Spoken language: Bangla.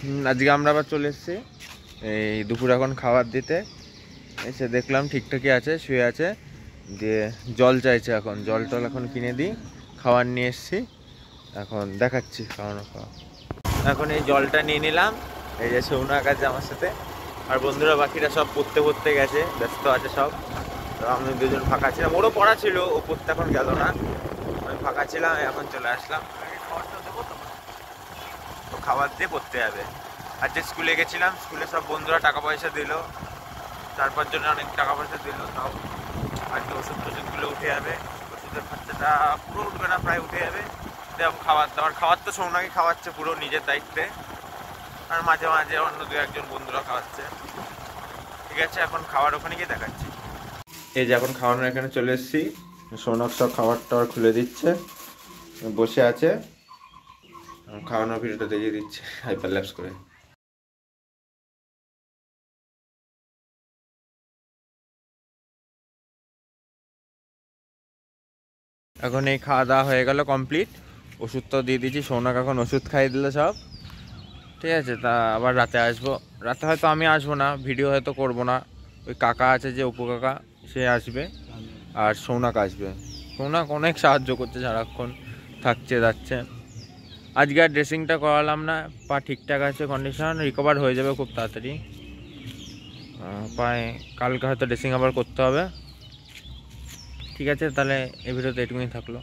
আজকে আমরা আবার চলে এসেছি এই দুপুর এখন খাবার দিতে। এসে দেখলাম ঠিকঠাকই আছে, শুয়ে আছে, দিয়ে জল চাইছে। এখন জল টল এখন কিনে দিই, খাবার নিয়ে এসেছি, এখন দেখাচ্ছি খাওয়ানো খাওয়া। এখন এই জলটা নিয়ে নিলাম, এই যে সৌনাক আছে আমার সাথে, আর বন্ধুরা বাকিরা সব পড়তে গেছে, ব্যস্ত আছে সব। তো আমি দুজন ফাঁকা ছিলাম, ওরও পড়া ছিল, ও পড়তে এখন গেল না, আমি ফাঁকা ছিলাম, এখন চলে আসলাম। খাবারটা দেবো তো খাবার দিয়ে পড়তে যাবে। আজকে স্কুলে গেছিলাম, স্কুলে সব বন্ধুরা টাকা পয়সা দিল, 4-5 জনের অনেক টাকা পয়সা দিল। তাও আজকে ওষুধ টষুধগুলো উঠে যাবে, ওষুধের খরচাটা পুরো উঠবে না, প্রায় উঠে যাবে। খাবার তো সৌনাকে খাওয়াচ্ছে পুরো নিজের দায়িত্বে, আর মাঝে মাঝে অন্য 2-1 বন্ধুরা খাওয়াচ্ছে। ঠিক আছে, এখন খাবার ওখানে গিয়ে দেখাচ্ছি। এই যে এখন খাওয়ানোর এখানে চলে এসেছি, সৌনক সব খাবার টাবার খুলে দিচ্ছে, বসে আছে, খাওয়ানোর ভিডিওটা দেখিয়ে দিচ্ছে হাইপার ল্যাপস করে। এখন এই খাওয়া দাওয়া হয়ে গেল কমপ্লিট, ওষুধ তো দিয়ে দিয়েছি, সৌনক এখন ওষুধ খাইয়ে দিল সব। ঠিক আছে, তা আবার রাতে আসবো। রাতে হয়তো আমি আসবো না, ভিডিও হয়তো করবো না, ওই কাকা আছে যে অপু কাকা, সে আসবে, আর সৌনক আসবে। সৌনক অনেক সাহায্য করছে, সারাক্ষণ থাকছে যাচ্ছে। আজকে আর ড্রেসিংটা করালাম না, পা ঠিকঠাক আছে, কন্ডিশন রিকভার হয়ে যাবে খুব তাড়াতাড়ি। পায়ে কালকে হয়তো ড্রেসিং আবার করতে হবে। ঠিক আছে, তাহলে এই ভিডিওতে এটুকুই থাকলো।